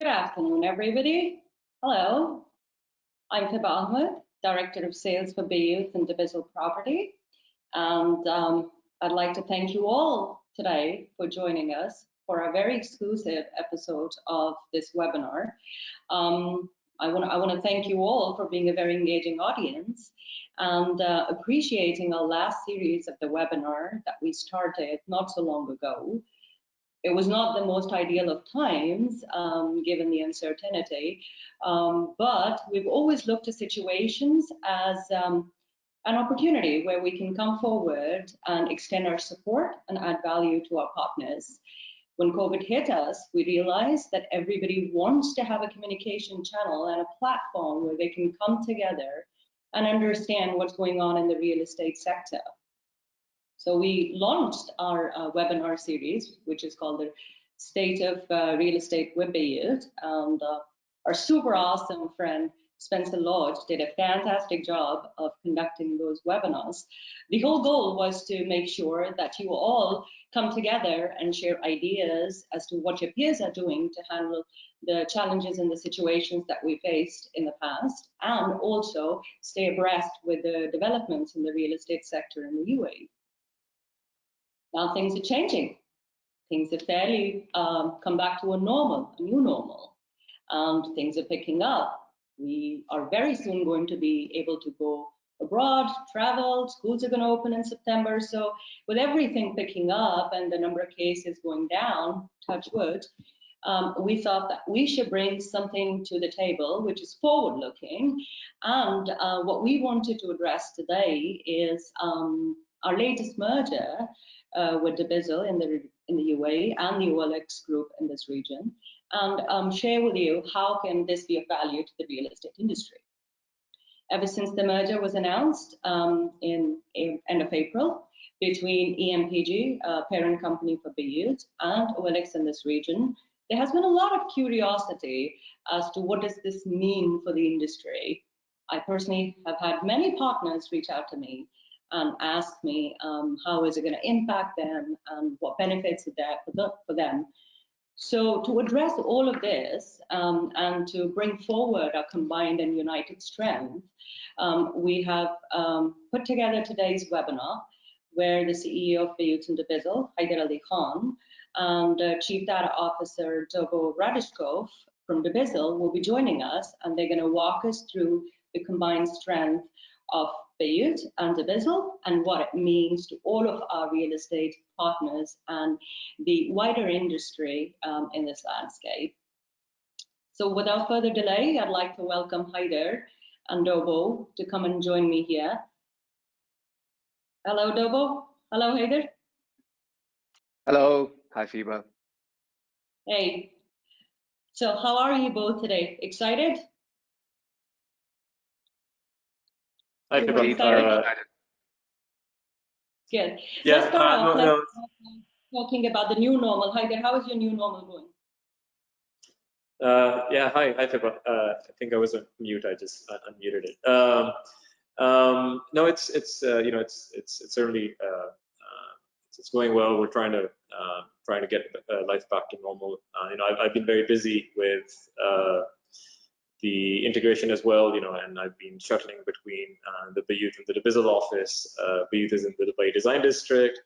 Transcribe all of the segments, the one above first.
Good afternoon, everybody. Hello, I'm Tiba Ahmed, Director of Sales for Bayut and dubizzle Property. And I'd like to thank you all today for joining us for a very exclusive episode of this webinar. I want to thank you all for being a very engaging audience and appreciating our last series of the webinar that we started not so long ago. It was not the most ideal of times, given the uncertainty, but we've always looked at situations as an opportunity where we can come forward and extend our support and add value to our partners. When COVID hit us, we realized that everybody wants to have a communication channel and a platform where they can come together and understand what's going on in the real estate sector. So we launched our webinar series, which is called the State of Real Estate with Bayut, and our super awesome friend Spencer Lodge did a fantastic job of conducting those webinars. The whole goal was to make sure that you all come together and share ideas as to what your peers are doing to handle the challenges and the situations that we faced in the past, and also stay abreast with the developments in the real estate sector in the UAE. Now things are changing. Things have fairly come back to a new normal, and things are picking up. We are very soon going to be able to go abroad, travel, schools are going to open in September. So with everything picking up and the number of cases going down, touch wood, we thought that we should bring something to the table which is forward-looking. And what we wanted to address today is our latest merger with dubizzle in the UAE and the OLX group in this region, and share with you how can this be of value to the real estate industry. Ever since the merger was announced in end of April between EMPG, parent company for Bayut, and OLX in this region, there has been a lot of curiosity as to what does this mean for the industry. I personally have had many partners reach out to me and ask me how is it going to impact them and what benefits are there for them. So to address all of this and to bring forward our combined and united strength, we have put together today's webinar where the CEO of Bayut and dubizzle, Haider Ali Khan, and Chief Data Officer Dogo Radishkov from dubizzle will be joining us, and they're going to walk us through the combined strength of Bayut and dubizzle and what it means to all of our real estate partners and the wider industry in this landscape. So without further delay, I'd like to welcome Haider and Dobo to come and join me here. Hello, Dobo. Hello, Haider. Hello. Hi, Fiba. Hey. So how are you both today? Excited? Hi, Fiba. Good. Yeah, Let's start off talking about the new normal. Haider, how is your new normal going? Yeah, hi Fiba. I think I was on mute. I just unmuted it. No, it's certainly it's going well. We're trying to get life back to normal. I've been very busy with the integration as well, and I've been shuttling between the Bayut and the dubizzle office. Bayut is in the Dubai Design District.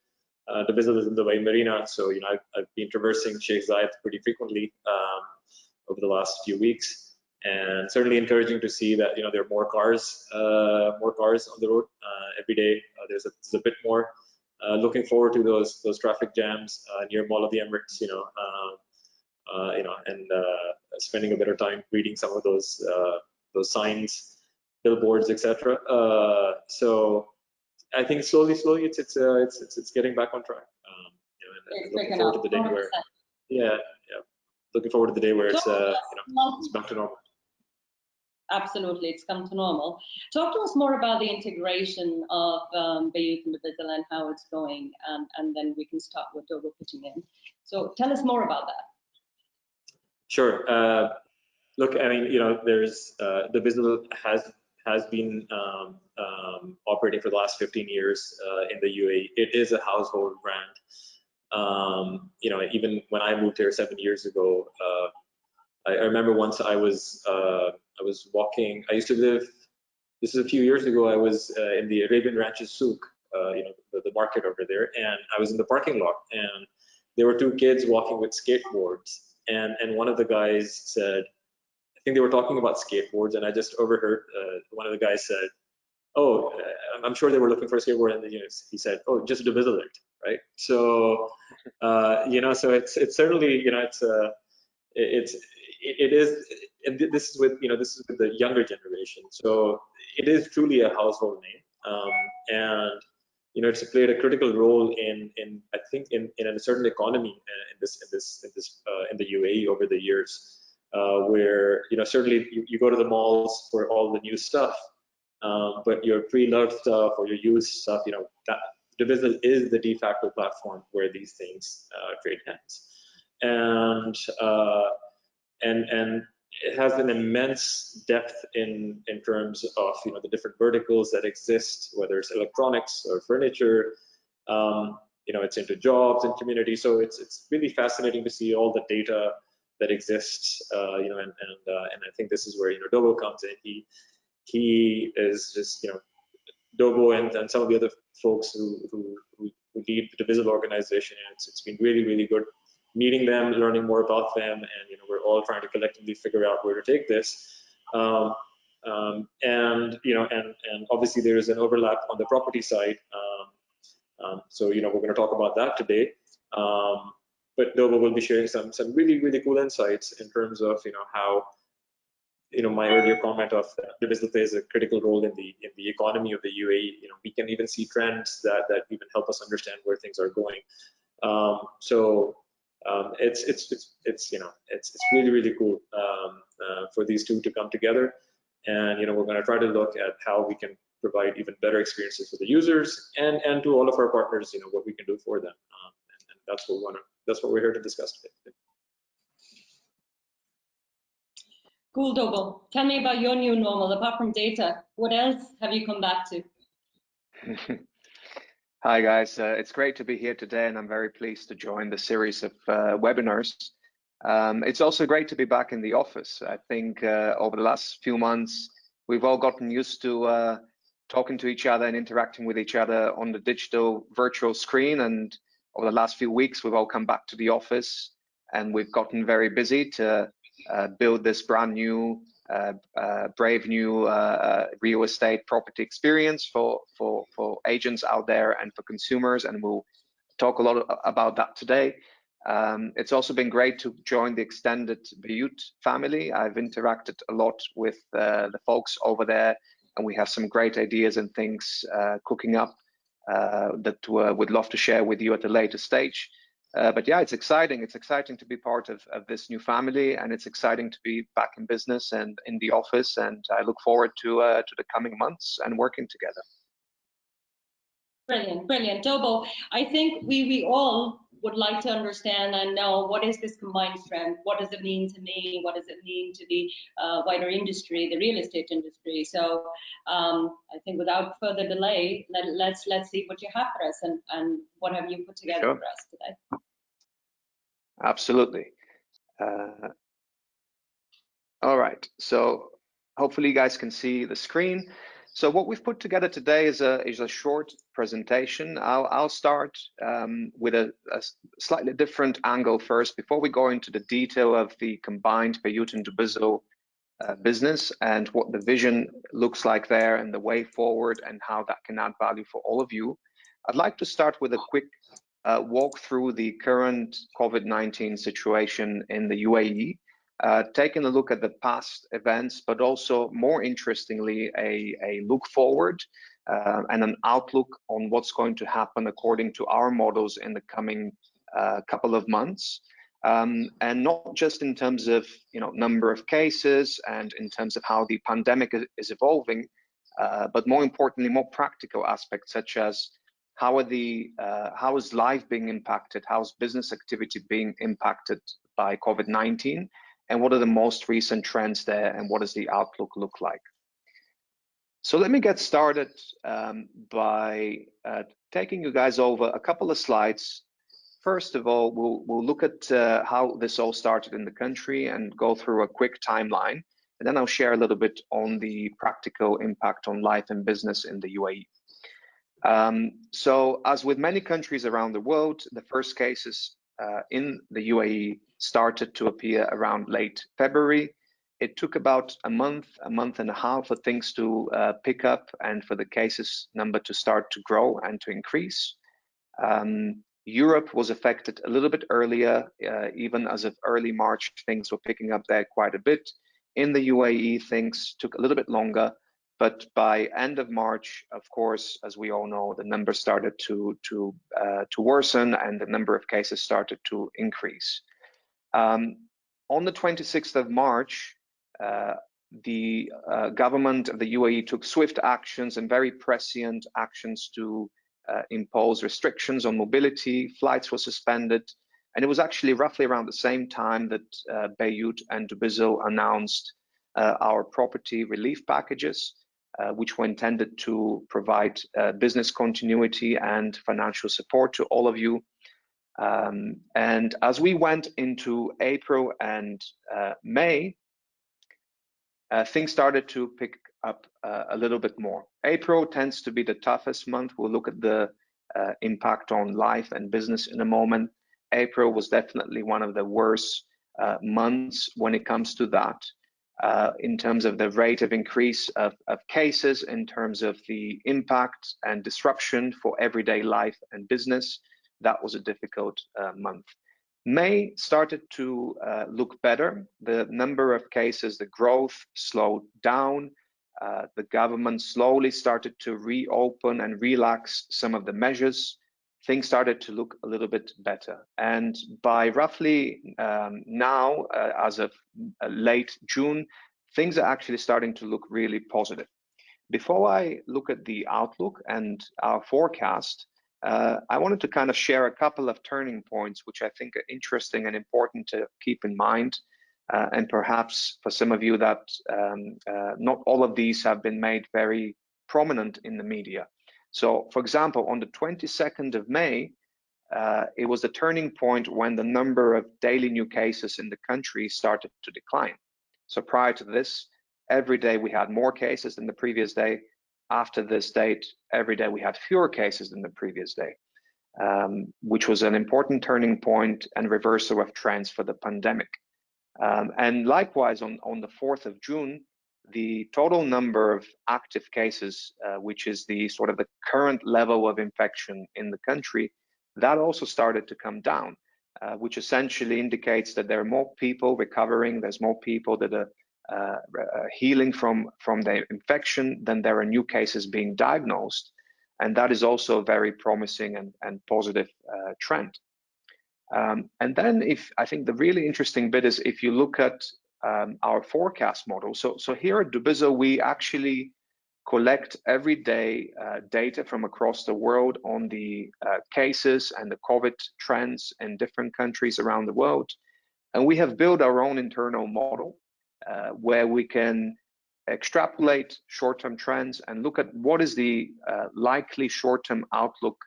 dubizzle is in the Dubai Marina. So, I've been traversing Sheikh Zayed pretty frequently over the last few weeks, and certainly encouraging to see that, there are more cars on the road every day. There's a bit more. Looking forward to those traffic jams near Mall of the Emirates, and spending a bit of time reading some of those signs, billboards, etc. So I think slowly it's getting back on track. And looking forward to the day where, looking forward to the day where it's back to normal. Absolutely, it's come to normal. Talk to us more about the integration of Bayut and dubizzle and how it's going, and then we can start with Dogo pitching in. So tell us more about that. Sure. Look, I mean, there's dubizzle has been operating for the last 15 years in the UAE. It is a household brand. Even when I moved here 7 years ago, I remember once I was walking. I used to live. This is a few years ago. I was in the Arabian Ranches Souk, the market over there, and I was in the parking lot, and there were two kids walking with skateboards, and one of the guys said, I think they were talking about skateboards, and I just overheard one of the guys said, "Oh, I'm sure they were looking for a skateboard," and he said, "Oh, just dubizzle it," right? So, so it's certainly, it's it is and this is with this is with the younger generation, so it is truly a household name, and it's played a critical role in I think in a certain economy in the UAE over the years, where certainly you go to the malls for all the new stuff, but your pre-loved stuff or your used stuff, that Divizzle is the de facto platform where these things trade hands, and and it has an immense depth in terms of the different verticals that exist, whether it's electronics or furniture. It's into jobs and community, so it's really fascinating to see all the data that exists. And I think this is where Dobo comes in. He is just Dobo and some of the other folks who lead the Divizzle organization. And it's been really good meeting them, learning more about them, and we're all trying to collectively figure out where to take this. And obviously there is an overlap on the property side. So we're going to talk about that today. But Dobo will be sharing some really cool insights in terms of how my earlier comment of Divizzle plays a critical role in the economy of the UAE. We can even see trends that even help us understand where things are going. It's really cool for these two to come together, and we're going to try to look at how we can provide even better experiences for the users and to all of our partners, what we can do for them, and that's what we're here to discuss today. Cool, Dobo. Tell me about your new normal. Apart from data, what else have you come back to? Hi guys, it's great to be here today, and I'm very pleased to join the series of webinars. It's also great to be back in the office. I think over the last few months, we've all gotten used to talking to each other and interacting with each other on the digital virtual screen. And over the last few weeks, we've all come back to the office, and we've gotten very busy to build this brand new, brave new real estate property experience for agents out there and for consumers, and we'll talk a lot about that today. It's also been great to join the extended Bayut family. I've interacted a lot with the folks over there, and we have some great ideas and things cooking up that we'd love to share with you at a later stage. But yeah, it's exciting. It's exciting to be part of this new family, and it's exciting to be back in business and in the office. And I look forward to the coming months and working together. Brilliant. Dobo, I think we all would like to understand and know, what is this combined strength? What does it mean to me? What does it mean to the wider industry, the real estate industry? So I think without further delay, let's see what you have for us and what have you put together for us today. Absolutely. All right, so hopefully you guys can see the screen. So what we've put together today is a short presentation. I'll start with a slightly different angle first before we go into the detail of the combined Bayut and Dubizzle business and what the vision looks like there and the way forward and how that can add value for all of you. I'd like to start with a quick walk through the current COVID-19 situation in the UAE, taking a look at the past events, but also more interestingly, a look forward and an outlook on what's going to happen according to our models in the coming couple of months. And not just in terms of number of cases and in terms of how the pandemic is evolving, but more importantly, more practical aspects such as how is life being impacted, how's business activity being impacted by COVID-19, and what are the most recent trends there, and what does the outlook look like? So let me get started by taking you guys over a couple of slides first of all, we'll look at how this all started in the country and go through a quick timeline. And then I'll share a little bit on the practical impact on life and business in the UAE. So as with many countries around the world, the first cases in the UAE started to appear around late February. It took about a month and a half for things to pick up and for the cases number to start to grow and to increase. Europe was affected a little bit earlier, even as of early March, things were picking up there quite a bit. In the UAE, things took a little bit longer, but by end of March, of course, as we all know, the numbers started to worsen and the number of cases started to increase. On the 26th of March, the government of the UAE took swift actions and very prescient actions to impose restrictions on mobility. Flights were suspended, and it was actually roughly around the same time that Bayut and dubizzle announced our property relief packages, which were intended to provide business continuity and financial support to all of you. And as we went into April and May, things started to pick up a little bit more. April tends to be the toughest month. We'll look at the impact on life and business in a moment. April was definitely one of the worst months when it comes to that, in terms of the rate of increase of cases, in terms of the impact and disruption for everyday life and business. That was a difficult month. May started to look better. The number of cases, the growth slowed down. The government slowly started to reopen and relax some of the measures. Things started to look a little bit better. And by roughly now, as of late June, things are actually starting to look really positive. Before I look at the outlook and our forecast, I wanted to kind of share a couple of turning points, which I think are interesting and important to keep in mind. And perhaps for some of you that not all of these have been made very prominent in the media. So, for example, on the 22nd of May, it was the turning point when the number of daily new cases in the country started to decline. So prior to this, every day we had more cases than the previous day. After this date, every day we had fewer cases than the previous day, which was an important turning point and reversal of trends for the pandemic. And likewise, on the 4th of June, the total number of active cases, which is the sort of the current level of infection in the country, that also started to come down, which essentially indicates that there are more people recovering, there's more people that are healing from their infection than there are new cases being diagnosed. And that is also a very promising and positive trend. And then I think the really interesting bit is if you look at our forecast model. So here at dubizzle, we actually collect everyday data from across the world on the cases and the COVID trends in different countries around the world. And we have built our own internal model where we can extrapolate short-term trends and look at what is the likely short-term outlook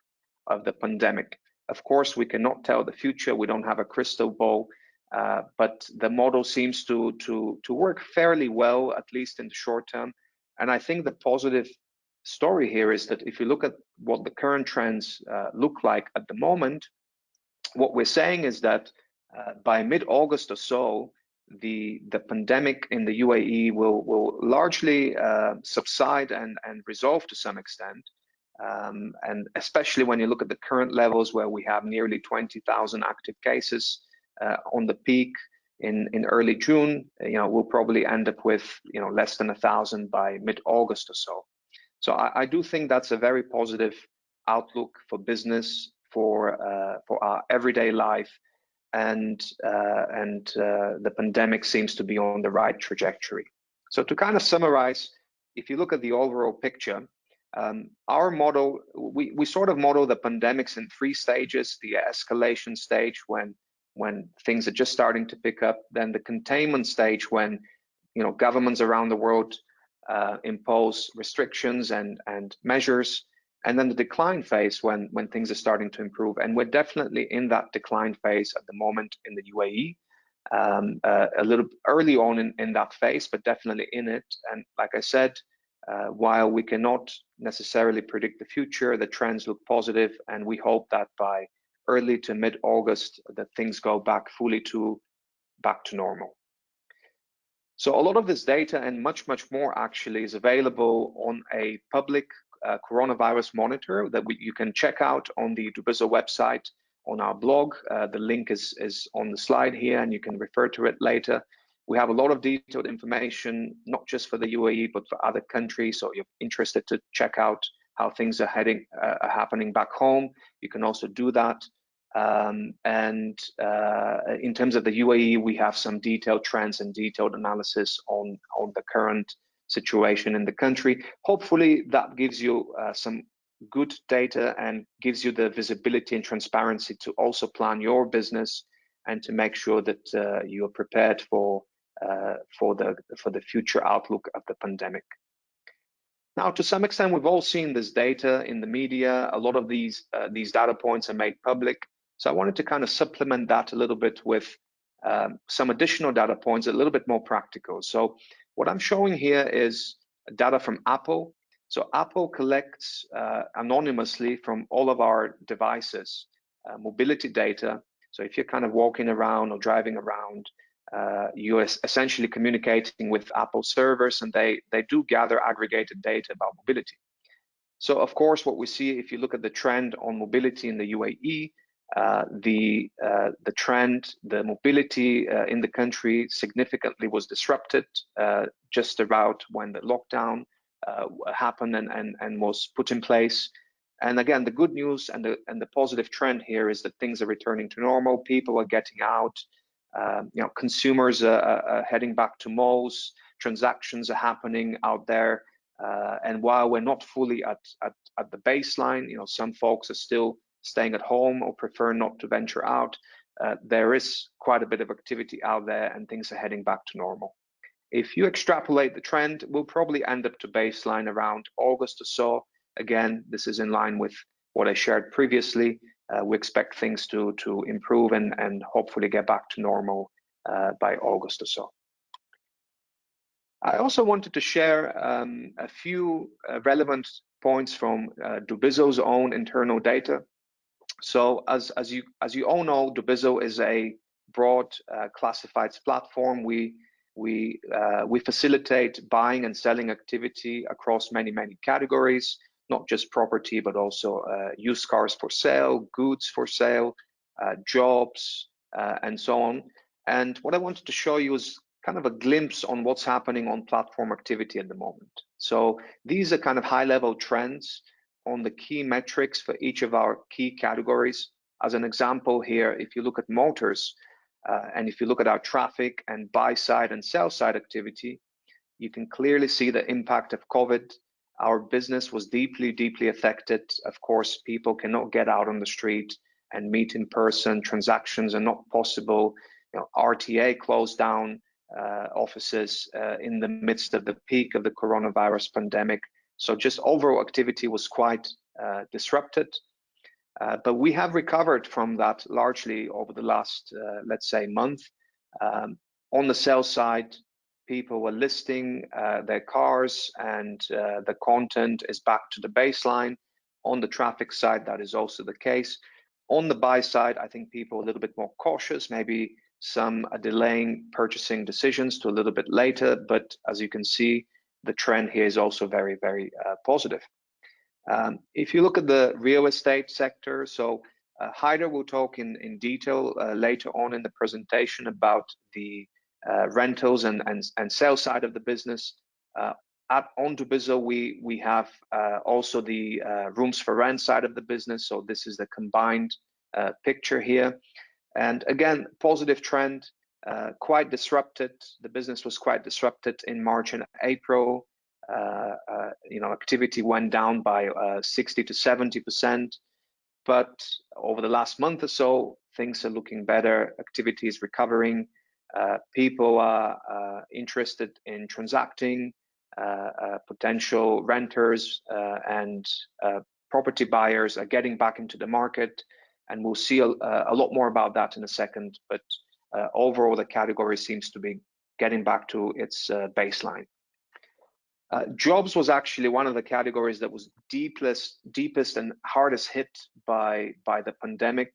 of the pandemic. Of course, we cannot tell the future. We don't have a crystal ball, but the model seems to work fairly well, at least in the short term. And I think the positive story here is that if you look at what the current trends look like at the moment, what we're saying is that by mid-August or so, the pandemic in the UAE will largely subside and resolve to some extent. And especially when you look at the current levels where we have nearly 20,000 active cases on the peak in early June, we'll probably end up with less than 1,000 by mid-August or so. So I do think that's a very positive outlook for business, for our everyday life, and the pandemic seems to be on the right trajectory. So to kind of summarize, if you look at the overall picture, our model, we sort of model the pandemics in 3 stages: the escalation stage when things are just starting to pick up, then the containment stage when governments around the world impose restrictions and measures, and then the decline phase when things are starting to improve. And we're definitely in that decline phase at the moment in the UAE. A little early on in that phase, but definitely in it. And like I said, while we cannot necessarily predict the future, the trends look positive, and we hope that by early to mid-August that things go back to normal. So a lot of this data and much more actually is available on a public coronavirus monitor that you can check out on the dubizzle website on our blog. The link is on the slide here, and you can refer to it later. We have a lot of detailed information, not just for the UAE, but for other countries. So if you're interested to check out how things are happening back home, you can also do that. In terms of the UAE, we have some detailed trends and detailed analysis on the current situation in the country. Hopefully that gives you some good data and gives you the visibility and transparency to also plan your business and to make sure that you are prepared for the future outlook of the pandemic. Now, to some extent, we've all seen this data in the media. A lot of these data points are made public. So I wanted to kind of supplement that a little bit with some additional data points, a little bit more practical. So what I'm showing here is data from Apple. So Apple collects anonymously from all of our devices mobility data. So if you're kind of walking around or driving around, you're essentially communicating with Apple servers, and they do gather aggregated data about mobility. So of course, what we see if you look at the trend on mobility in the UAE, the trend, the mobility in the country significantly was disrupted just about when the lockdown happened and was put in place. And again, the good news and the positive trend here is that things are returning to normal. People are getting out. Consumers are heading back to malls. Transactions are happening out there. And while we're not fully at the baseline, some folks are still staying at home or prefer not to venture out. There is quite a bit of activity out there, and things are heading back to normal. If you extrapolate the trend, we'll probably end up to baseline around August or so. Again, this is in line with what I shared previously. We expect things to improve and hopefully get back to normal by August or so. I also wanted to share a few relevant points from dubizzle's own internal data. So as you all know, dubizzle is a broad classifieds platform. We facilitate buying and selling activity across many categories, not just property, but also used cars for sale, goods for sale, jobs, and so on. And what I wanted to show you is kind of a glimpse on what's happening on platform activity at the moment. So these are kind of high-level trends on the key metrics for each of our key categories. As an example here, if you look at motors, and if you look at our traffic and buy side and sell side activity, you can clearly see the impact of COVID. Our business was deeply affected. Of course, people cannot get out on the street and meet in person. Transactions are not possible. RTA closed down offices in the midst of the peak of the coronavirus pandemic. So just overall activity was quite disrupted. But we have recovered from that largely over the last, let's say, month. On the sales side, people were listing their cars, and the content is back to the baseline. On the traffic side, that is also the case. On the buy side, I think people are a little bit more cautious. Maybe some are delaying purchasing decisions to a little bit later. But as you can see, the trend here is also very positive. If you look at the real estate sector, so Haider will talk in detail later on in the presentation about the rentals and sales side of the business. On dubizzle, we have also the rooms for rent side of the business. So this is the combined picture here. And again, positive trend, quite disrupted. The business was quite disrupted in March and April. Activity went down by 60 to 70%. But over the last month or so, things are looking better. Activity is recovering. People are interested in transacting. Potential renters and property buyers are getting back into the market, and we'll see a lot more about that in a second. But overall, the category seems to be getting back to its baseline. Jobs was actually one of the categories that was deepest and hardest hit by the pandemic.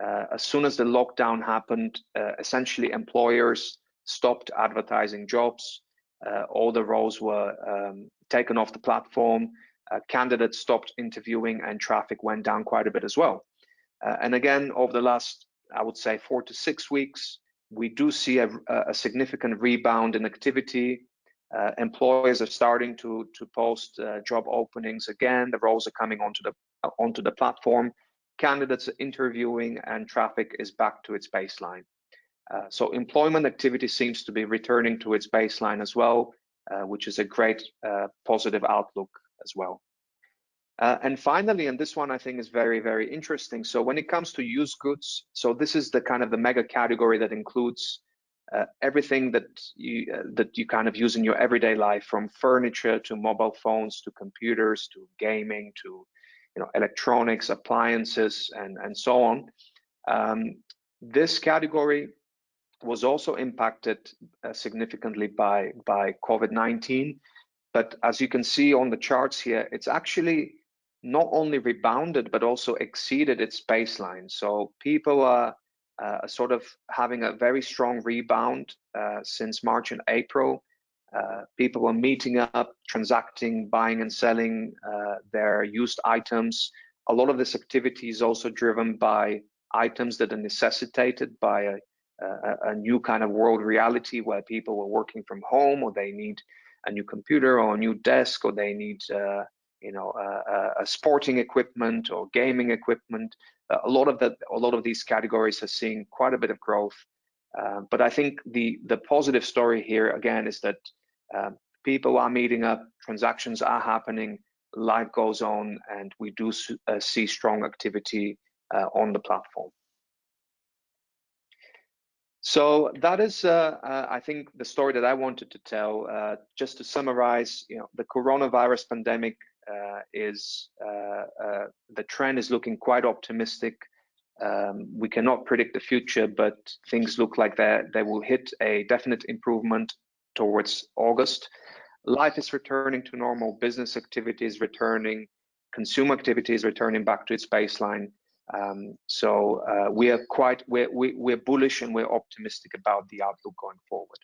As soon as the lockdown happened, essentially employers stopped advertising jobs. All the roles were taken off the platform. Candidates stopped interviewing, and traffic went down quite a bit as well. And again, over the last, I would say, 4 to 6 weeks, we do see a significant rebound in activity. Employers are starting to post job openings again. The roles are coming onto the platform. Candidates are interviewing, and traffic is back to its baseline. So employment activity seems to be returning to its baseline as well, which is a great positive outlook as well. And finally, and this one I think is very, very interesting. So when it comes to used goods, so this is the kind of the mega category that includes everything that you kind of use in your everyday life, from furniture to mobile phones to computers to gaming to electronics, appliances, and so on. This category was also impacted significantly by COVID-19. But as you can see on the charts here, it's actually not only rebounded, but also exceeded its baseline. So people are sort of having a very strong rebound since March and April. People are meeting up, transacting, buying and selling their used items. A lot of this activity is also driven by items that are necessitated by a new kind of world reality, where people are working from home, or they need a new computer or a new desk, or they need a sporting equipment or gaming equipment. A lot of these categories are seeing quite a bit of growth. But I think the positive story here again is that people are meeting up, transactions are happening, life goes on, and we do see strong activity on the platform. So that is, I think, the story that I wanted to tell. Just to summarize, the coronavirus pandemic the trend is looking quite optimistic. We cannot predict the future, but things look like they will hit a definite improvement towards August. Life is returning to normal, business activity is returning, consumer activity is returning back to its baseline. So we're bullish and we're optimistic about the outlook going forward.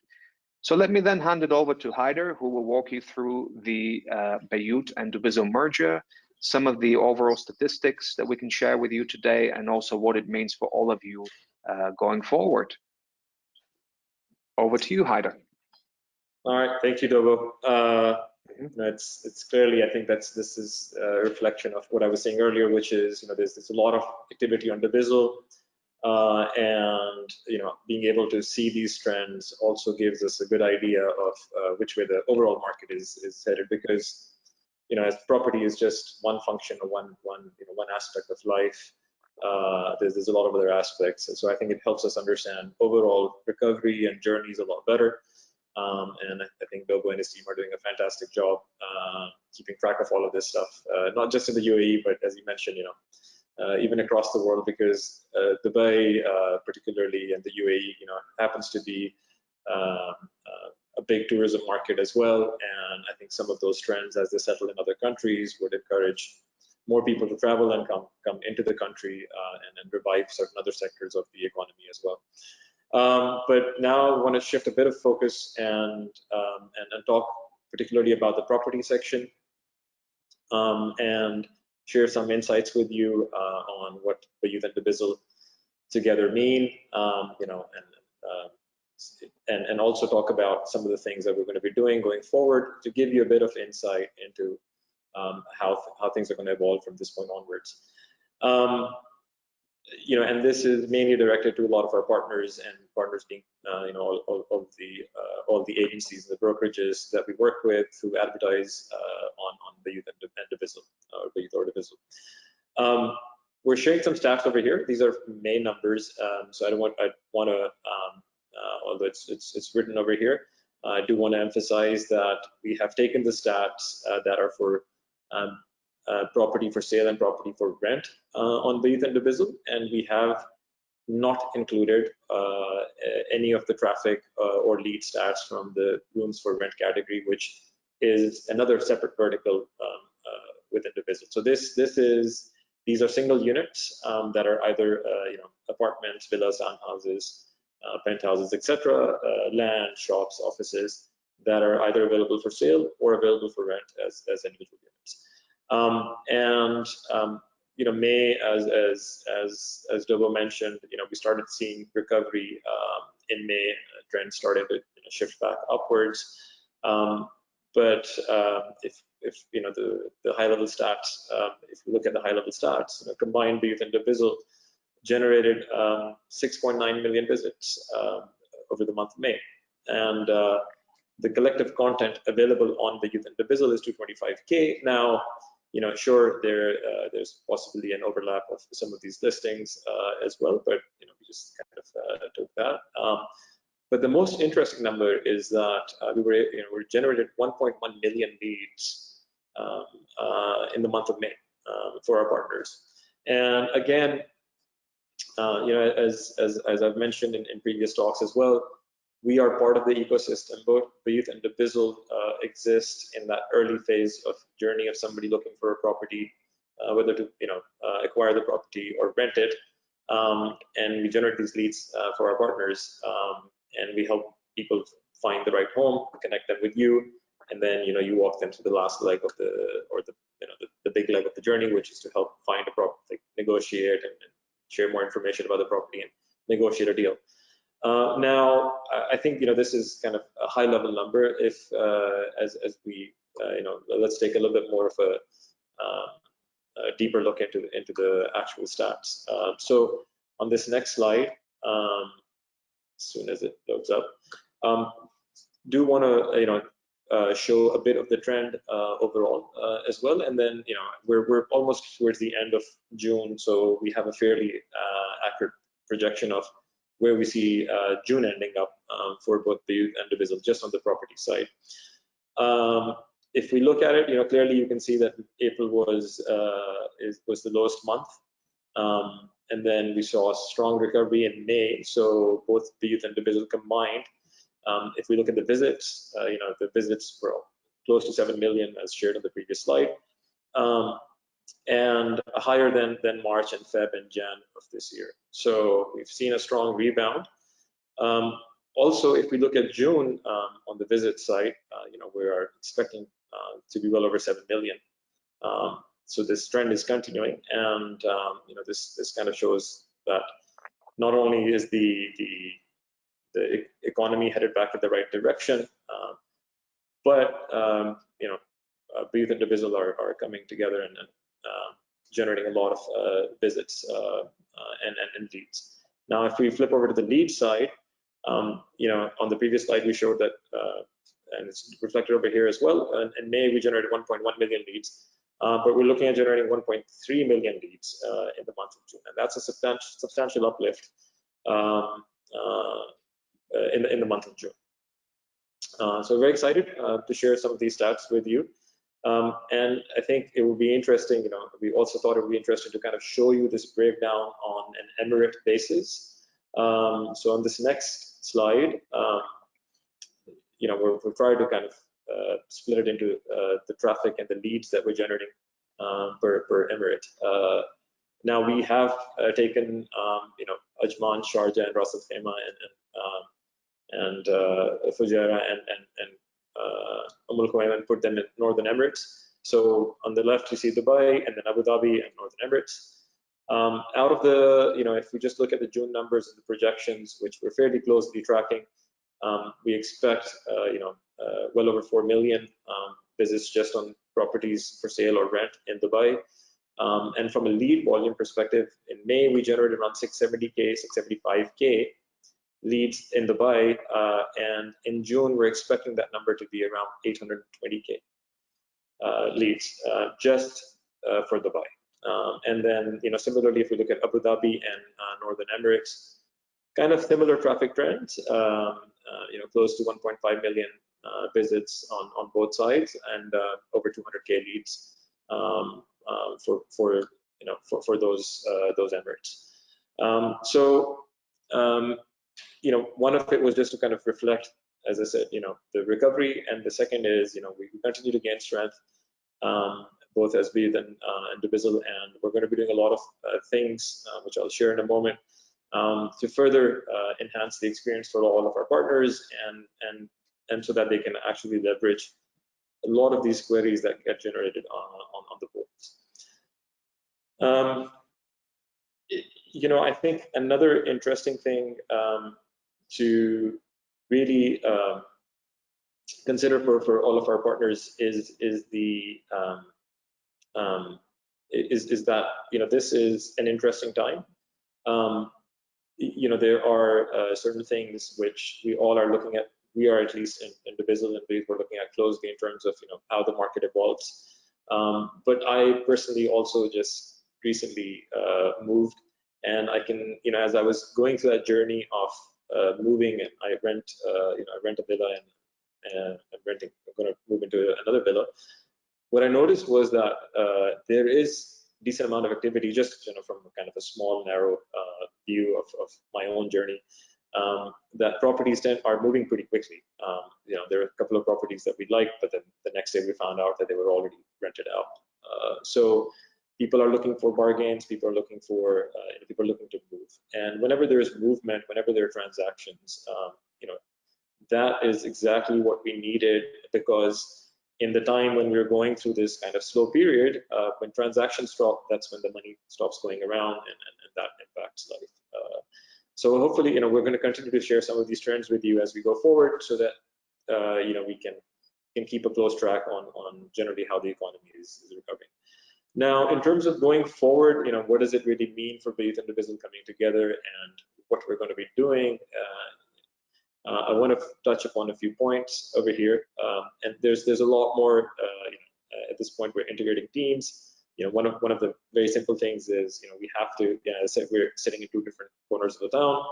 So let me then hand it over to Haider, who will walk you through the Bayut and dubizzle merger, some of the overall statistics that we can share with you today, and also what it means for all of you going forward. Over to you, Haider. All right, thank you, Dobo. It's clearly, I think this is a reflection of what I was saying earlier, which is there's a lot of activity on dubizzle, and being able to see these trends also gives us a good idea of which way the overall market is headed, because as property is just one function or one aspect of life, there's a lot of other aspects, and so I think it helps us understand overall recovery and journeys a lot better. And I think Dobo and his team are doing a fantastic job keeping track of all of this stuff, not just in the UAE, but as you mentioned, even across the world, because Dubai, particularly, and the UAE, happens to be a big tourism market as well. And I think some of those trends, as they settle in other countries, would encourage more people to travel and come into the country and revive certain other sectors of the economy as well. But now I want to shift a bit of focus and talk particularly about the property section, and share some insights with you on what Bayut and dubizzle together mean, and also talk about some of the things that we're going to be doing going forward to give you a bit of insight into how things are going to evolve from this point onwards. And this is mainly directed to a lot of our partners, and partners being all the agencies, the brokerages that we work with who advertise on Bayut and dubizzle, or Bayut or dubizzle. We're sharing some stats over here. These are main numbers, so I want to, although it's written over here, I do want to emphasize that we have taken the stats that are for property for sale and property for rent on Bayut and dubizzle, and we have not included any of the traffic or lead stats from the rooms for rent category, which is another separate vertical within dubizzle. So these are single units that are either apartments, villas, townhouses, penthouses, etc., land, shops, offices that are either available for sale or available for rent as individual units. May, as Dobo mentioned, we started seeing recovery in May. Trend started to shift back upwards. But if the high-level stats, if you look at the high-level stats, combined Bayut and dubizzle generated 6.9 million visits over the month of May, and the collective content available on Bayut and dubizzle is 225K. Now, sure, there's possibly an overlap of some of these listings as well, but we just kind of took that. But the most interesting number is that we generated 1.1 million leads in the month of May for our partners. And again, as I've mentioned in previous talks as well, we are part of the ecosystem. Both Bayut and dubizzle exist in that early phase of journey of somebody looking for a property, whether to acquire the property or rent it. And we generate these leads for our partners, and we help people find the right home, connect them with you, and then you walk them to the last leg of the big leg of the journey, which is to help find a property, negotiate and share more information about the property and negotiate a deal. Now, I think this is kind of a high-level number. If as we let's take a little bit more of a deeper look into the actual stats. So on this next slide, as soon as it loads up, do want to show a bit of the trend overall as well, and then we're almost towards the end of June, so we have a fairly accurate projection of where we see June ending up for both Bayut and dubizzle, just on the property side. If we look at it, clearly you can see that April was the lowest month, and then we saw a strong recovery in May. So both Bayut and dubizzle combined, if we look at the visits, the visits were close to 7 million, as shared on the previous slide, and higher than March and Feb and Jan of this year. So we've seen a strong rebound. Also, if we look at June on the visit side, we are expecting to be well over 7 million. So this trend is continuing, and this kind of shows that not only is the economy headed back in the right direction, but Bayut and dubizzle are coming together and generating a lot of visits and leads. Now, if we flip over to the lead side, on the previous slide we showed that, and it's reflected over here as well. In May we generated 1.1 million leads, but we're looking at generating 1.3 million leads in the month of June, and that's a substantial uplift in the month of June. So very excited to share some of these stats with you. And I think it would be interesting, we also thought it would be interesting to kind of show you this breakdown on an emirate basis. So on this next slide, we're trying to kind of split it into the traffic and the leads that we're generating per emirate. Now we have taken, Ajman, Sharjah, and Ras Al Khaimah and Fujairah and Umm Al-Quwain and put them in Northern Emirates. So on the left you see Dubai and then Abu Dhabi and Northern Emirates. Out of the, if we just look at the June numbers and the projections, which we're fairly closely tracking, we expect well over 4 million visits just on properties for sale or rent in Dubai. And from a lead volume perspective, in May we generated around 670K, 675K leads in Dubai, and in June we're expecting that number to be around 820K leads just for Dubai. And then similarly, if we look at Abu Dhabi and Northern Emirates, kind of similar traffic trends, close to 1.5 million visits on both sides and over 200K leads for those Emirates. One of it was just to kind of reflect, as I said, the recovery, and the second is, we continue to gain strength, both as Bayut and dubizzle, and we're going to be doing a lot of things, which I'll share in a moment, to further enhance the experience for all of our partners, and so that they can actually leverage a lot of these queries that get generated on the portals. I think another interesting thing to really consider for all of our partners is that this is an interesting time. There are certain things which we all are looking at. We are, at least in dubizzle and Bayut, we're looking at closely in terms of how the market evolves. But I personally also just recently moved, and I can, as I was going through that journey of moving, and I rent a villa, and I'm going to move into another villa. What I noticed was that there is decent amount of activity, just from kind of a small, narrow view of my own journey. That properties are moving pretty quickly. There are a couple of properties that we liked, but then the next day we found out that they were already rented out. So people are looking for bargains. People are looking to move. And whenever there is movement, whenever there are transactions, that is exactly what we needed, because in the time when we're going through this kind of slow period, when transactions stop, that's when the money stops going around, and that impacts life. So hopefully, we're going to continue to share some of these trends with you as we go forward, so that we can keep a close track on generally how the economy is recovering. Now, in terms of going forward, what does it really mean for Bayut and dubizzle coming together, and what we're going to be doing? I want to touch upon a few points over here, and there's a lot more. At this point, we're integrating teams. One of the very simple things is, we have to. As I said, we're sitting in two different corners of the town.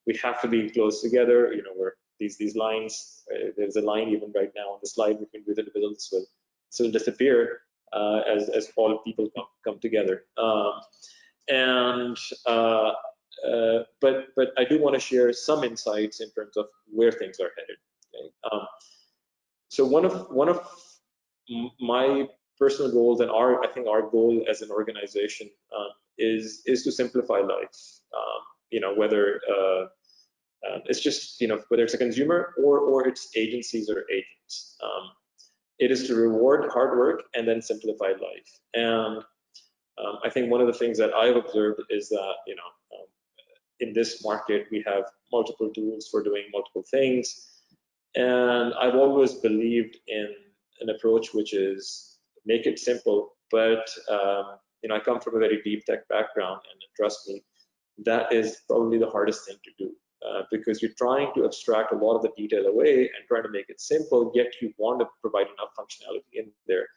We have to be close together. Where these lines. There's a line even right now on the slide between Bayut and dubizzle. This will disappear as all people come together. But I do want to share some insights in terms of where things are headed. Okay? So one of my personal goals, and I think our goal as an organization, is to simplify life. Whether it's just whether it's a consumer or it's agencies or agents. It is to reward hard work and then simplify life. And I think one of the things that I've observed is that in this market, we have multiple tools for doing multiple things. And I've always believed in an approach which is make it simple. But I come from a very deep tech background, and trust me, that is probably the hardest thing to do, because you're trying to abstract a lot of the detail away and trying to make it simple, yet you want to provide enough functionality in there.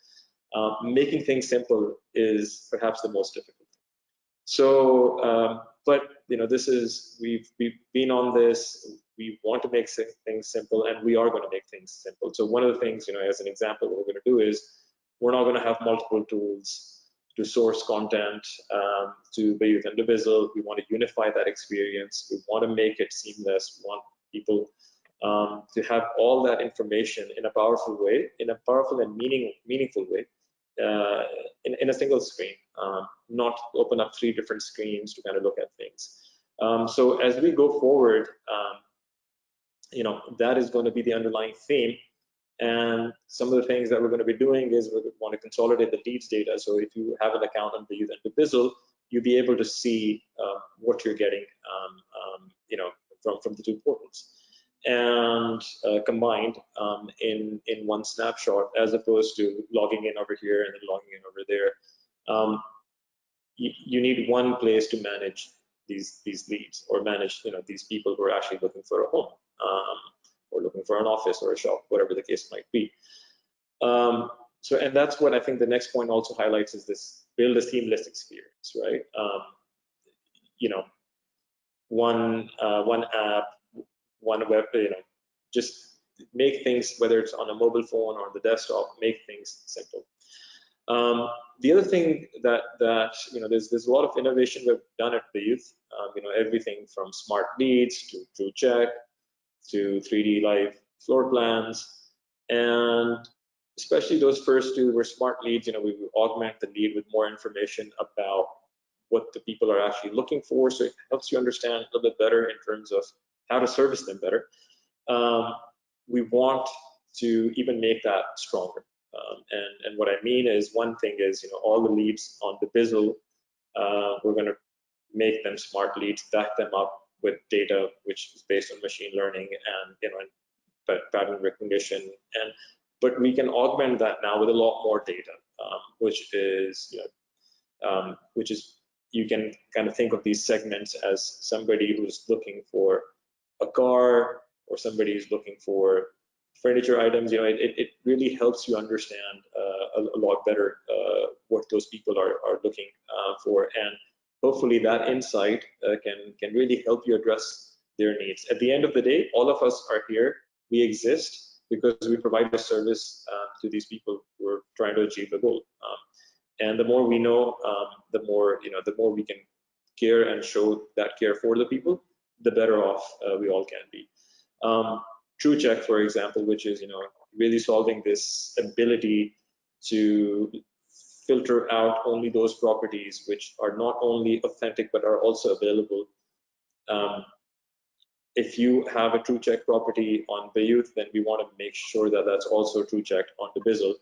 Making things simple is perhaps the most difficult. So, but we've been on this. We want to make things simple, and we are going to make things simple. So one of the things, as an example, what we're going to do is we're not going to have multiple tools to source content to Bayut and dubizzle. We want to unify that experience. We want to make it seamless. We want people to have all that information in a powerful way, in a powerful and meaningful way, in a single screen, not open up 3 different screens to kind of look at things. So as we go forward, that is going to be the underlying theme. And some of the things that we're going to be doing is we want to consolidate the leads data. So if you have an account on Bayut and dubizzle, you'll be able to see what you're getting, from the 2 portals, and combined in one snapshot, as opposed to logging in over here and then logging in over there. You need one place to manage these leads, or manage these people who are actually looking for a home, or looking for an office or a shop, whatever the case might be. And that's what I think the next point also highlights, is this build a seamless experience, right? One app, one web, just make things, whether it's on a mobile phone or on the desktop, make things simple. The other thing that there's a lot of innovation we've done at Bayut. Everything from smart leads to TrueCheck to 3D live floor plans, and especially those first two were smart leads. We augment the lead with more information about what the people are actually looking for, so it helps you understand a little bit better in terms of how to service them better. We want to even make that stronger. And what I mean is, one thing is, all the leads on dubizzle, we're going to make them smart leads, back them up with data which is based on machine learning and pattern recognition, but we can augment that now with a lot more data, which is you can kind of think of these segments as somebody who's looking for a car or somebody who's looking for furniture items. It really helps you understand a lot better what those people are looking for, and hopefully that insight can really help you address their needs. At the end of the day, all of us are here. We exist because we provide a service to these people who are trying to achieve a goal. And the more we know, the more we can care and show that care for the people, the better off we all can be. TrueCheck, for example, which is really solving this ability to filter out only those properties which are not only authentic but are also available. If you have a TrueCheck property on Bayut, then we want to make sure that that's also TrueChecked on dubizzle.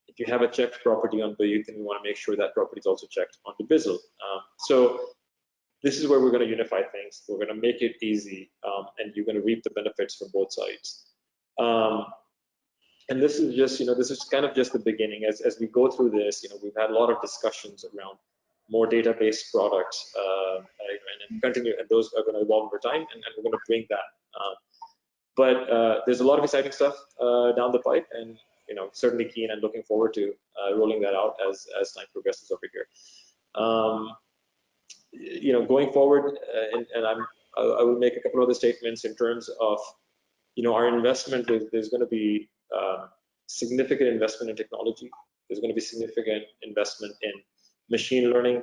If you have a checked property on Bayut, then we want to make sure that property is also checked on dubizzle. So this is where we're going to unify things. We're going to make it easy, and you're going to reap the benefits from both sides. And this is just, this is kind of just the beginning. As we go through this, we've had a lot of discussions around more database products, and continue, and those are going to evolve over time, and we're going to bring that. But there's a lot of exciting stuff down the pipe, and certainly keen and looking forward to rolling that out as time progresses over here. Going forward, and I will make a couple of other statements in terms of our investment. There's going to be significant investment in technology. There's going to be significant investment in machine learning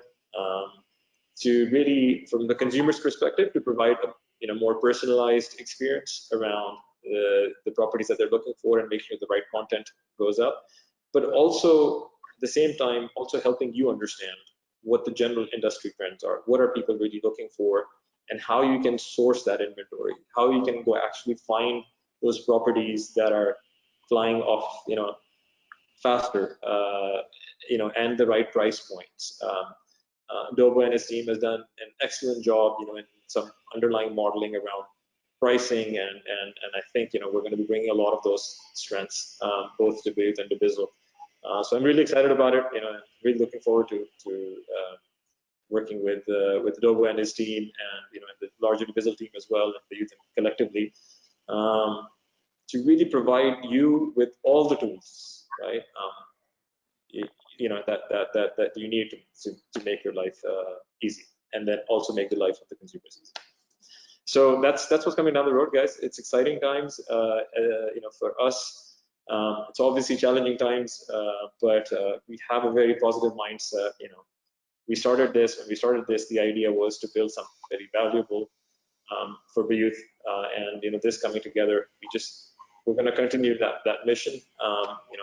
to really, from the consumer's perspective, to provide a more personalized experience around the properties that they're looking for, and make sure the right content goes up. But also, at the same time, also helping you understand what the general industry trends are. What are people really looking for, and how you can source that inventory, how you can go actually find those properties that are flying off, faster, and the right price points. Dobo and his team has done an excellent job, in some underlying modeling around pricing, and I think we're going to be bringing a lot of those strengths both to Bayut and dubizzle. So I'm really excited about it. Really looking forward to working with Dobo and his team, and and the larger dubizzle team as well, and Bayut collectively, to really provide you with all the tools, right? That you need to make your life easy, and then also make the life of the consumers easy. So that's what's coming down the road, guys. It's exciting times, for us. It's obviously challenging times, but we have a very positive mindset. When we started this, the idea was to build something very valuable for Bayut, and this coming together, we're going to continue that mission.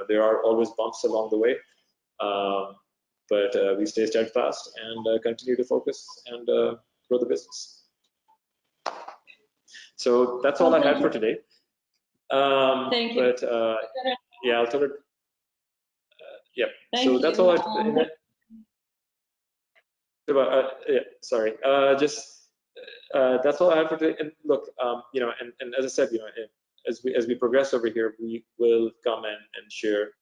There are always bumps along the way, but we stay steadfast and continue to focus and grow the business. So that's all I had for today. Thank you. But yeah, I'll tell it. Yeah. Thank so that's you. all I. Yeah, sorry. That's all I have for today. And look, and as I said, as we progress over here, we will come and share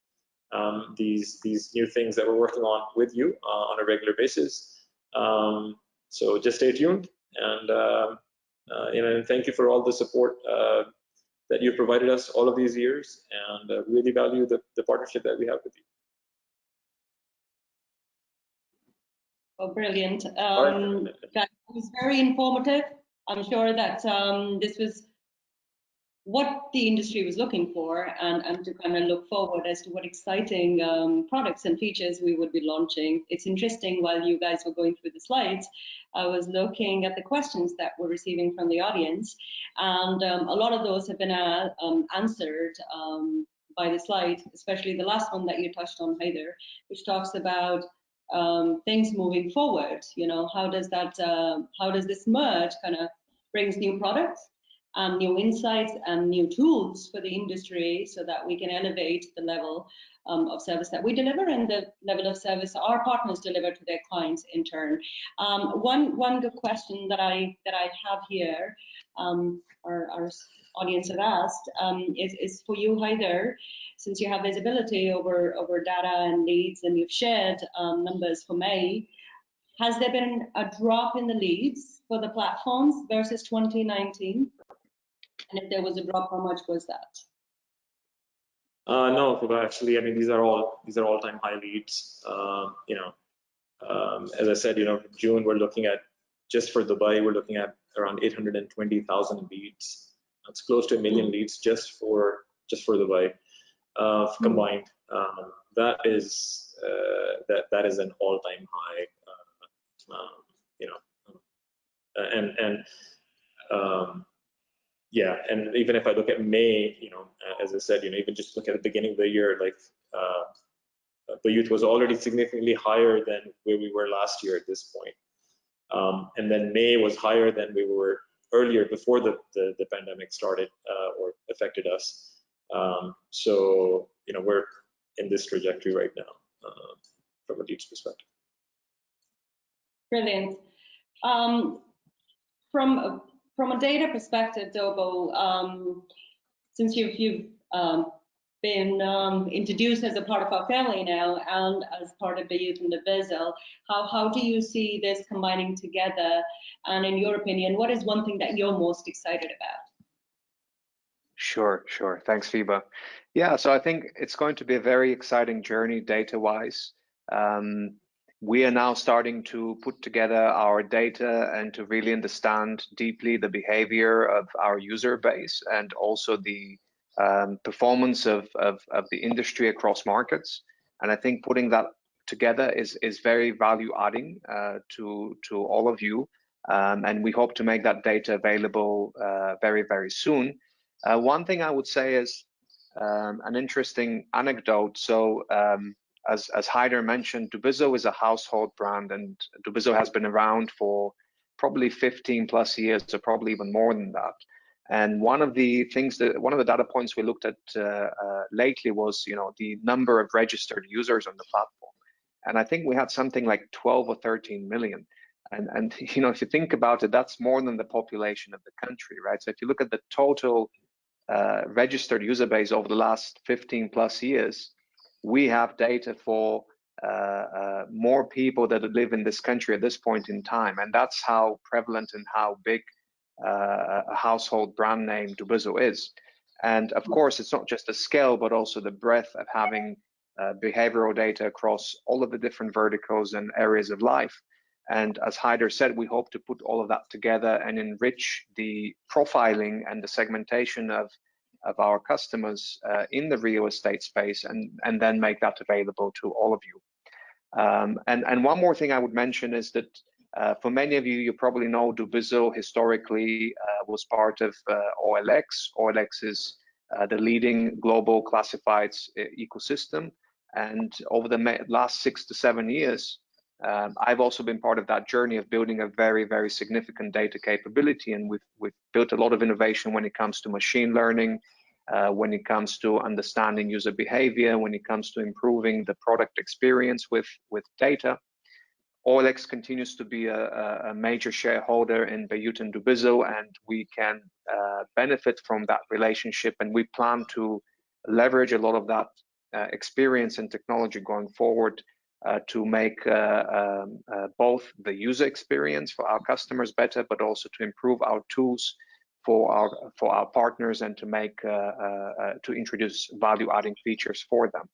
these new things that we're working on with you on a regular basis. So just stay tuned, and and thank you for all the support that you've provided us all of these years, and really value the partnership that we have with you. Oh, brilliant. That was very informative. I'm sure that this was what the industry was looking for, and to kind of look forward as to what exciting products and features we would be launching. It's interesting, while you guys were going through the slides, I was looking at the questions that we're receiving from the audience, and a lot of those have been answered by the slide, especially the last one that you touched on, Heather, which talks about things moving forward. You know, how does this merge kind of brings new products, new insights and new tools for the industry, so that we can elevate the level of service that we deliver and the level of service our partners deliver to their clients in turn. One good question that I have here, our audience have asked, is for you, Heather, since you have visibility over data and leads, and you've shared numbers for May. Has there been a drop in the leads for the platforms versus 2019? And if there was a drop, how much was that? No, actually, I mean, these are all-time high leads. As I said, June, we're looking at, just for Dubai, we're looking at around 820,000 leads. That's close to 1 million leads just for Dubai combined. That is an all-time high. Yeah, and even if I look at May, as I said, even just look at the beginning of the year, like Bayut was already significantly higher than where we were last year at this point. And then May was higher than we were earlier, before the pandemic started or affected us. So we're in this trajectory right now from a leads perspective. Brilliant. From a data perspective, Dobo, since you've been introduced as a part of our family now, and as part of Bayut and dubizzle, how do you see this combining together? And in your opinion, what is one thing that you're most excited about? Sure. Thanks, Fiba. Yeah, so I think it's going to be a very exciting journey data-wise. We are now starting to put together our data and to really understand deeply the behavior of our user base, and also the performance of the industry across markets. And I think putting that together is very value-adding to all of you. And we hope to make that data available very, very soon. One thing I would say is an interesting anecdote. So as Haider mentioned, dubizzle is a household brand, and dubizzle has been around for probably 15 plus years, or probably even more than that. And one of the data points we looked at lately was, the number of registered users on the platform. And I think we had something like 12 or 13 million. And if you think about it, that's more than the population of the country, right? So if you look at the total registered user base over the last 15 plus years, we have data for more people that live in this country at this point in time. And that's how prevalent and how big a household brand name dubizzle is. And of course, it's not just the scale, but also the breadth of having behavioral data across all of the different verticals and areas of life. And as Haider said, we hope to put all of that together and enrich the profiling and the segmentation of our customers in the real estate space, and then make that available to all of you. And one more thing I would mention is that for many of you, you probably know dubizzle historically was part of OLX. OLX is the leading global classifieds ecosystem. And over the last 6 to 7 years, I've also been part of that journey of building a very, very significant data capability. And we've built a lot of innovation when it comes to machine learning, when it comes to understanding user behavior, when it comes to improving the product experience with data. OLX continues to be a major shareholder in Bayut and dubizzle, and we can benefit from that relationship. And we plan to leverage a lot of that experience and technology going forward to make both the user experience for our customers better, but also to improve our tools for our partners, and to make to introduce value-adding features for them.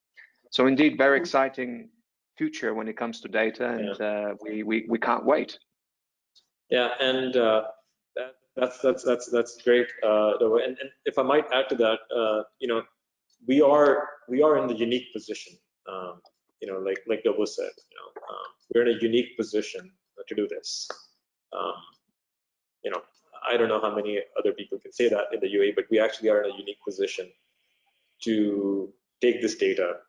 So indeed, very exciting future when it comes to data, and we can't wait. Yeah, and That's great. And if I might add to that, we are in the unique position. Like Dobo said, we're in a unique position to do this. I don't know how many other people can say that in the UAE, but we actually are in a unique position to take this data,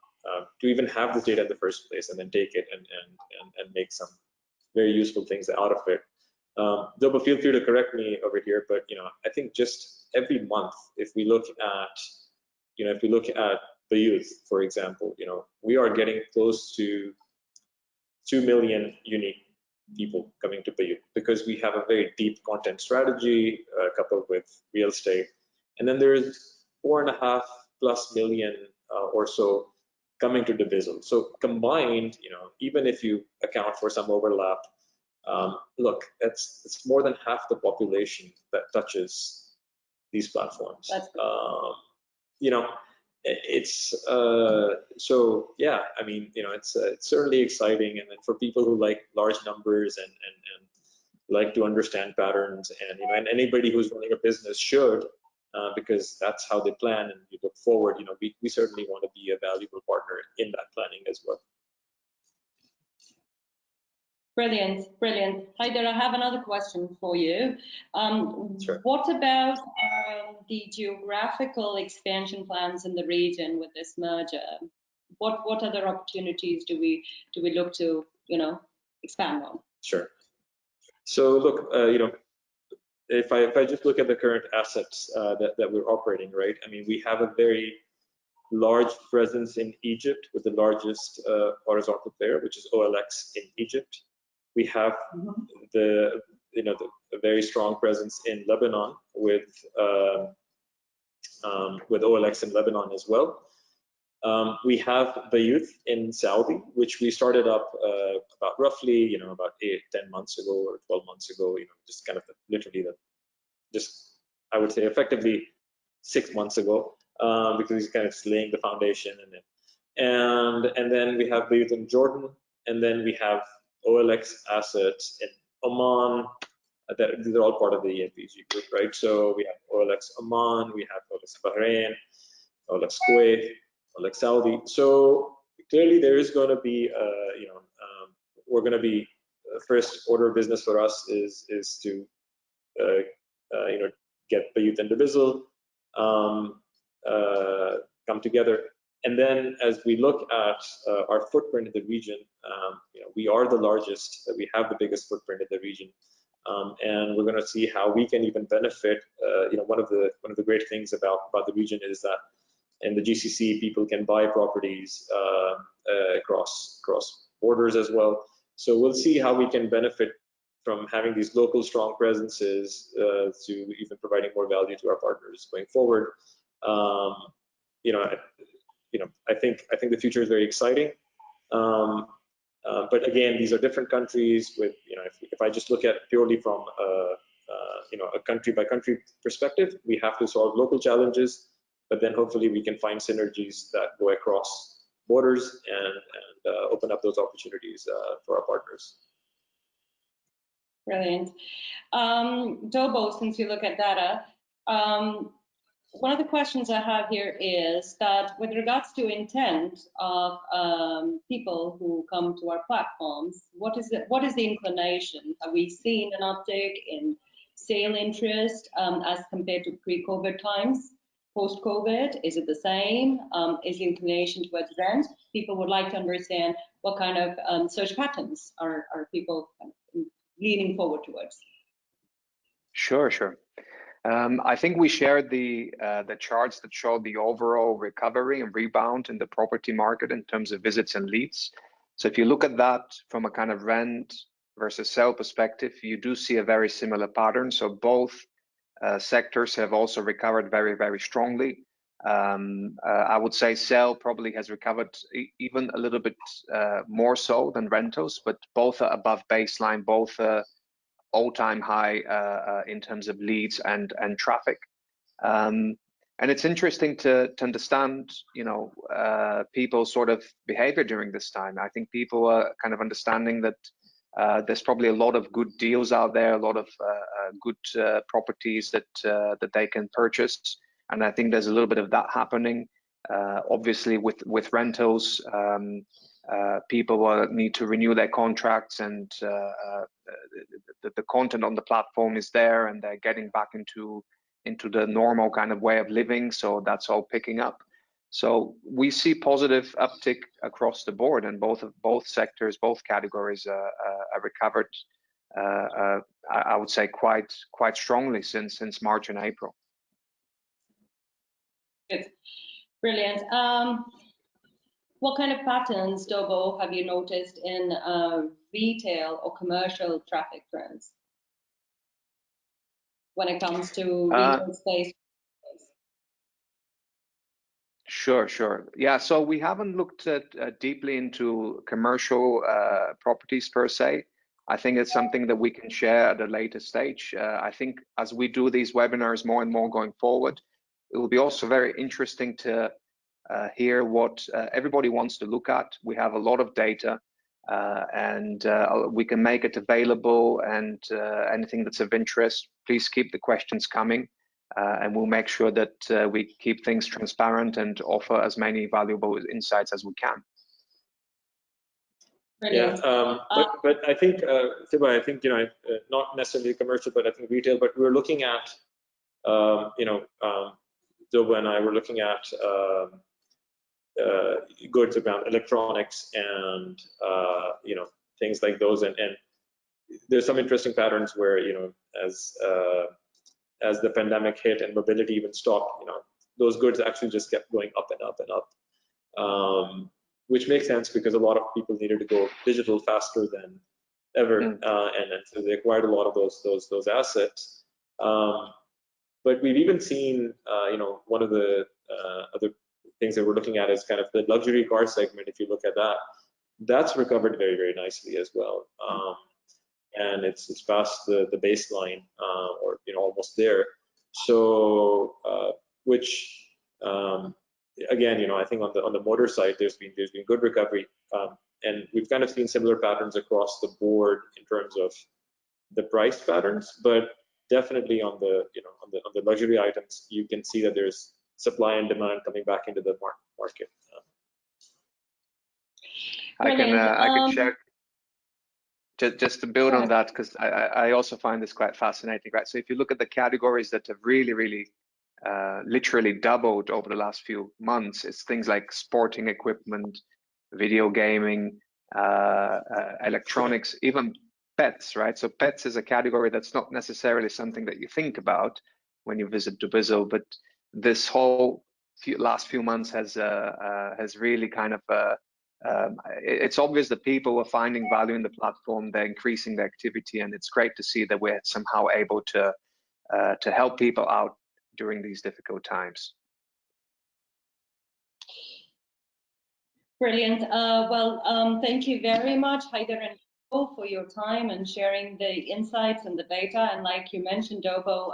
to even have this data in the first place, and then take it and make some very useful things out of it. Dobo, feel free to correct me over here, but I think just every month, if we look at Bayut, for example, we are getting close to 2 million unique people coming to Bayut, because we have a very deep content strategy coupled with real estate. And then there's 4.5+ million or so coming to dubizzle. So combined, even if you account for some overlap, look, it's more than half the population that touches these platforms. It's so yeah, I mean, it's certainly exciting, and then for people who like large numbers and like to understand patterns, and anybody who's running a business should, because that's how they plan and you look forward. We certainly want to be a valuable partner in that planning as well. Brilliant. Haider, I have another question for you. Sure. What about the geographical expansion plans in the region with this merger? What other opportunities do we look to expand on? Sure. So look, if I just look at the current assets that we're operating, right? I mean, we have a very large presence in Egypt with the largest horizontal player, which is OLX in Egypt. We have the very strong presence in Lebanon with OLX in Lebanon as well. We have Bayut in Saudi, which we started up about roughly about 10 months ago or 12 months ago. Just kind of I would say effectively 6 months ago, because he's kind of laying the foundation, and then we have Bayut in Jordan, and then we have OLX assets in Oman. These are all part of the ENPG group, right? So we have OLX Oman, we have OLX Bahrain, OLX Kuwait, OLX Saudi. So clearly there is going to be, we're going to be, first order of business for us is to, get Bayut and dubizzle come together. And then as we look at our footprint in the region, we are the largest, we have the biggest footprint in the region. And we're going to see how we can even benefit. One of the great things about the region is that in the GCC, people can buy properties across borders as well. So we'll see how we can benefit from having these local strong presences to even providing more value to our partners going forward. I think the future is very exciting. But again, these are different countries with, if I just look at purely from a country by country perspective, we have to solve local challenges, but then hopefully we can find synergies that go across borders and open up those opportunities for our partners. Brilliant. Dobo, since you look at data, one of the questions I have here is that with regards to intent of people who come to our platforms, what is the inclination? Have we seen an uptick in sale interest as compared to pre-COVID times? Post-COVID, is it the same? Is the inclination towards rent? People would like to understand what kind of search patterns are people leaning forward towards. Sure. I think we shared the charts that showed the overall recovery and rebound in the property market in terms of visits and leads. So if you look at that from a kind of rent versus sell perspective, you do see a very similar pattern. So both sectors have also recovered very, very strongly. I would say sell probably has recovered even a little bit more so than rentals, but both are above baseline, both all-time high in terms of leads and traffic. And it's interesting to understand, people's sort of behavior during this time. I think people are kind of understanding that There's probably a lot of good deals out there, a lot of good properties that they can purchase, and I think there's a little bit of that happening. Obviously, with rentals, people will need to renew their contracts, and the content on the platform is there, and they're getting back into the normal kind of way of living. So that's all picking up. So we see positive uptick across the board, and both sectors, both categories are recovered. I would say quite strongly since March and April. Good. Brilliant. What kind of patterns, Dobo, have you noticed in retail or commercial traffic trends when it comes to retail space? Sure. Yeah, so we haven't looked deeply into commercial properties per se. I think it's something that we can share at a later stage. I think as we do these webinars more and more going forward, it will be also very interesting to hear what everybody wants to look at. We have a lot of data, and we can make it available, and anything that's of interest, please keep the questions coming. And we'll make sure that we keep things transparent and offer as many valuable insights as we can. Brilliant. Yeah, but I think, Thibaut, I think, not necessarily commercial, but I think retail, but we're looking at, Dobo and I were looking at goods around electronics and, things like those. And there's some interesting patterns where, as the pandemic hit and mobility even stopped, those goods actually just kept going up and up and up, which makes sense because a lot of people needed to go digital faster than ever, and so they acquired a lot of those assets. But we've even seen, one of the other things that we're looking at is kind of the luxury car segment. If you look at that, that's recovered very, very nicely as well. And it's past the baseline, or almost there. So which again, I think on the motor side, there's been good recovery, and we've kind of seen similar patterns across the board in terms of the price patterns, but definitely on the on the luxury items, you can see that there's supply and demand coming back into the market. I can share. Just to build on that, because I also find this quite fascinating, right? So if you look at the categories that have really literally doubled over the last few months, it's things like sporting equipment, video gaming, electronics, even pets, right? So pets is a category that's not necessarily something that you think about when you visit dubizzle, but this whole last few months has really kind of it's obvious that people are finding value in the platform. They're increasing their activity, and it's great to see that we're somehow able to help people out during these difficult times. Brilliant. Thank you very much, Haider and Dobo, for your time and sharing the insights and the data. And like you mentioned, Dobo,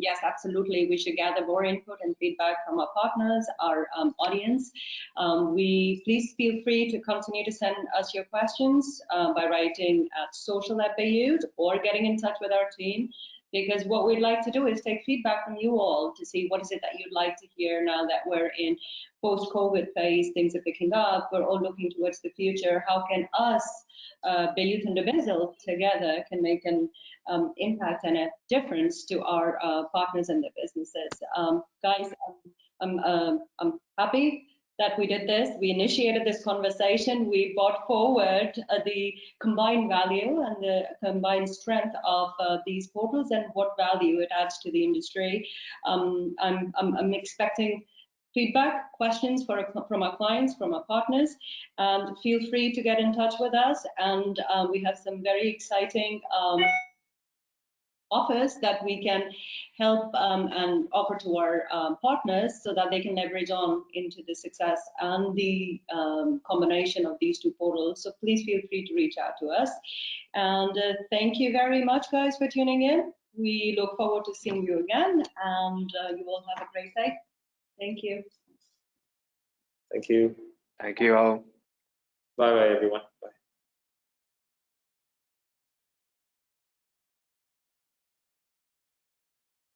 yes, absolutely, we should gather more input and feedback from our partners, our audience. Please feel free to continue to send us your questions by writing at social@Bayut or getting in touch with our team, because what we'd like to do is take feedback from you all to see what is it that you'd like to hear now that we're in post-COVID phase, things are picking up, we're all looking towards the future. How can us, Bayut and dubizzle, together can make an impact and a difference to our partners and their businesses? Guys, I'm happy that we did this. We initiated this conversation. We brought forward the combined value and the combined strength of these portals and what value it adds to the industry. I'm expecting feedback, questions from our clients, from our partners, and feel free to get in touch with us. And we have some very exciting offers that we can help and offer to our partners so that they can leverage on into the success and the combination of these two portals. So please feel free to reach out to us. And thank you very much, guys, for tuning in. We look forward to seeing you again, and you all have a great day. Thank you. Thank you. Thank you all. Bye-bye, everyone.